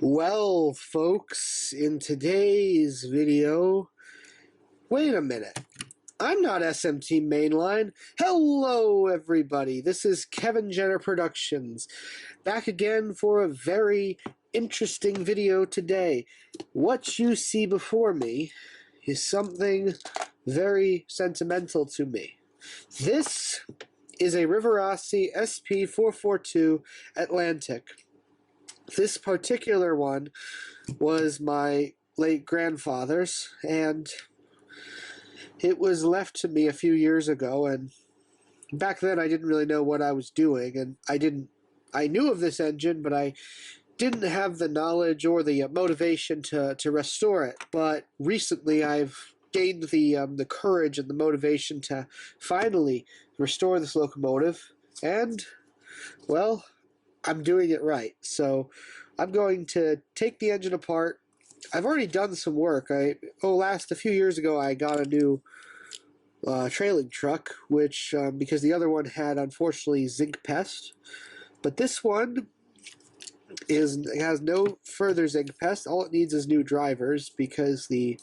Well, folks, in today's video, wait a minute. I'm not SMT Mainline. Hello, everybody. This is Kevin Jenner Productions, back again for a very interesting video today. What you see before me is something very sentimental to me. This is a Rivarossi SP 442 Atlantic. This particular one was my late grandfather's, and it was left to me a few years ago, and back then I didn't really know what I was doing, and I knew of this engine, but I didn't have the knowledge or the motivation to restore it. But recently I've gained the courage and the motivation to finally restore this locomotive, and, well, I'm doing it right. So I'm going to take the engine apart. I've already done some work. A few years ago I got a new trailing truck, which because the other one had, unfortunately, Zinc Pest, but this one has no further Zinc Pest. All it needs is new drivers, because the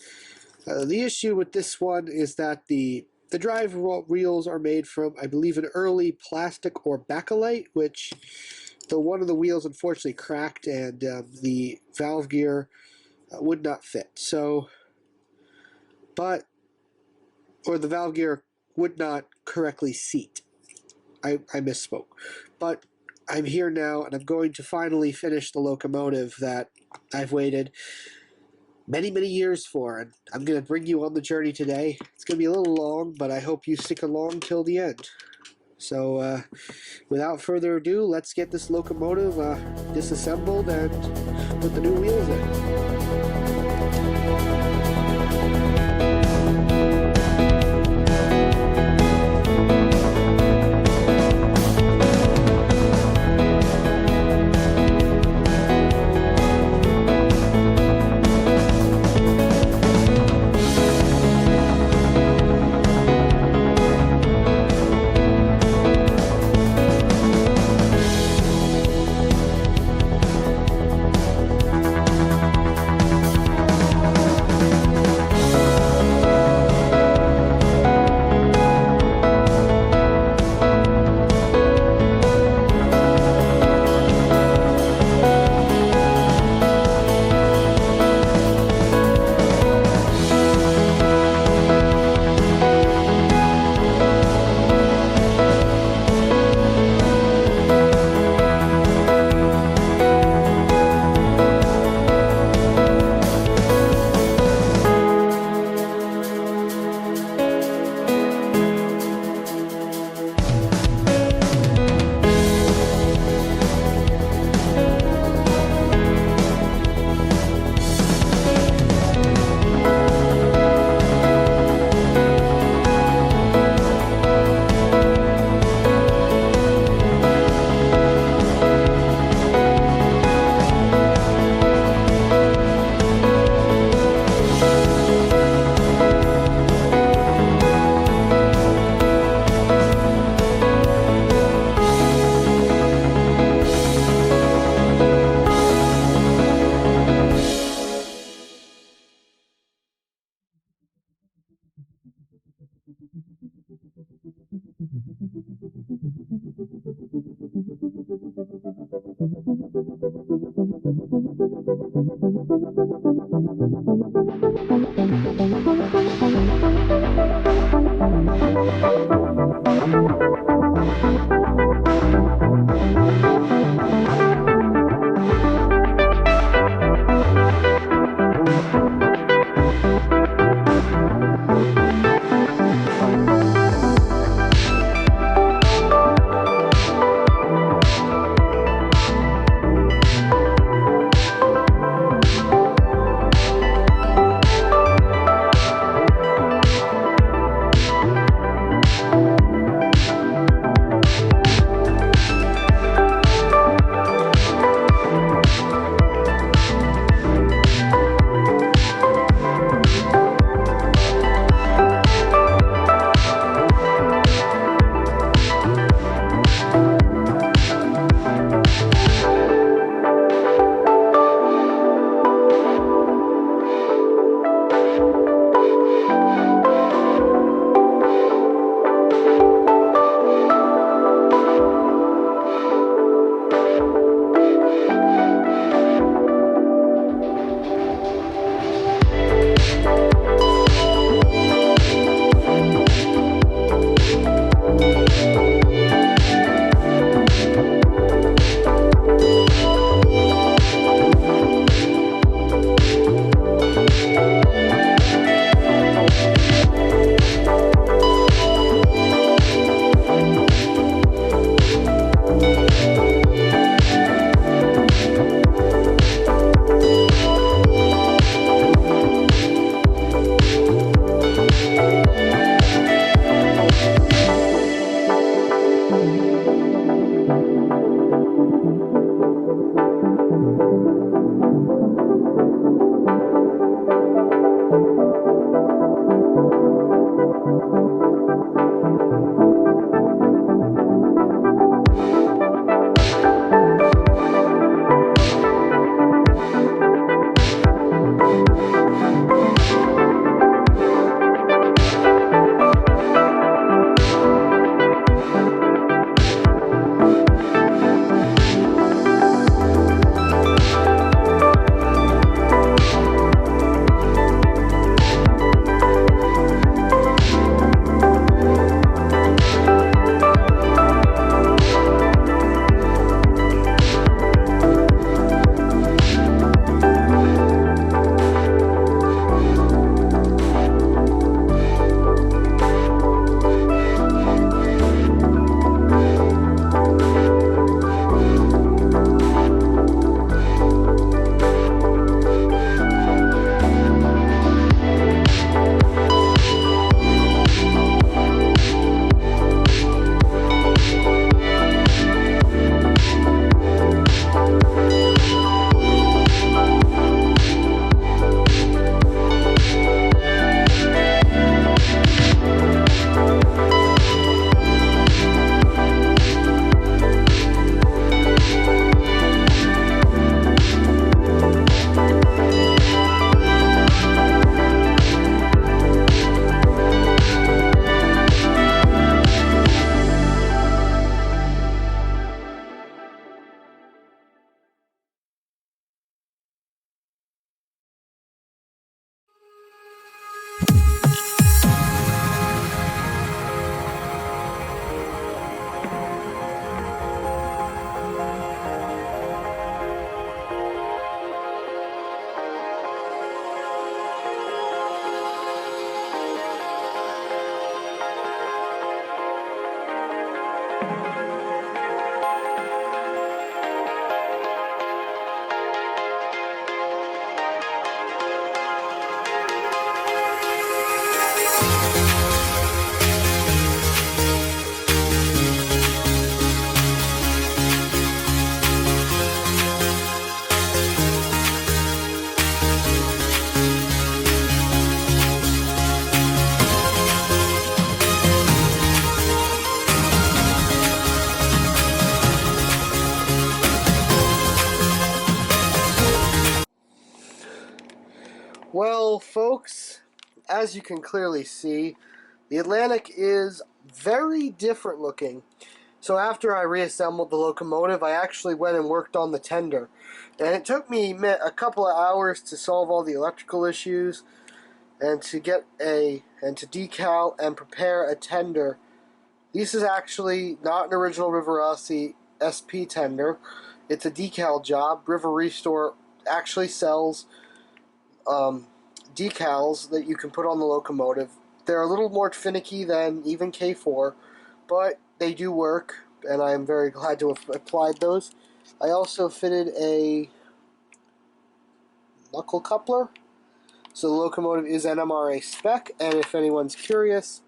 issue with this one is that the drive wheels are made from, I believe, an early plastic or bakelite, which one of the wheels unfortunately cracked, and the valve gear would not fit. So, or the valve gear would not correctly seat. I misspoke. But I'm here now, and I'm going to finally finish the locomotive that I've waited many, many years for, and I'm going to bring you on the journey today. It's going to be a little long, but I hope you stick along till the end. So, without further ado, let's get this locomotive disassembled and put the new wheels in. folks, as you can clearly see, the Atlantic is very different looking. So after I reassembled the locomotive, I actually went and worked on the tender. And it took me a couple of hours to solve all the electrical issues and to decal and prepare a tender. This is actually not an original Rivarossi SP tender. It's a decal job. River Restore actually sells decals that you can put on the locomotive. They're a little more finicky than even K4, but they do work, and I am very glad to have applied those. I also fitted a knuckle coupler, so the locomotive is NMRA spec, and if anyone's curious,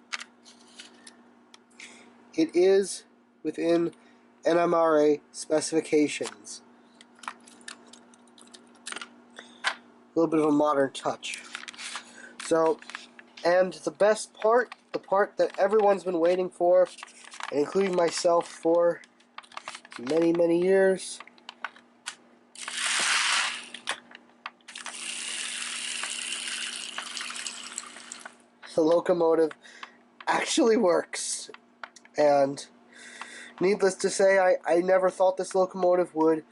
it is within NMRA specifications. A little bit of a modern touch. So, and the best part, the part that everyone's been waiting for, including myself for many, many years. The locomotive actually works. And needless to say, I never thought this locomotive would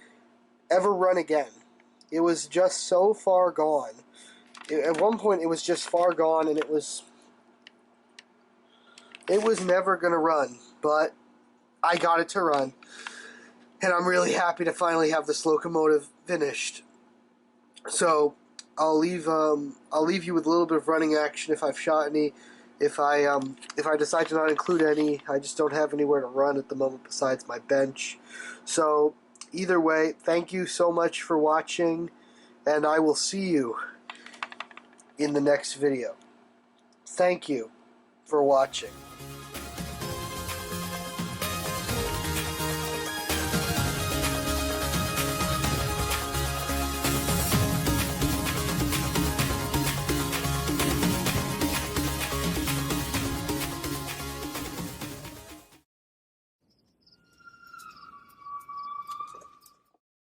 ever run again. It was just so far gone. At one point, it was just far gone, and it was never going to run. But I got it to run. And I'm really happy to finally have this locomotive finished. So I'll leave you with a little bit of running action if I've shot any. If I decide to not include any, I just don't have anywhere to run at the moment besides my bench. So either way, thank you so much for watching, and I will see you in the next video. Thank you for watching.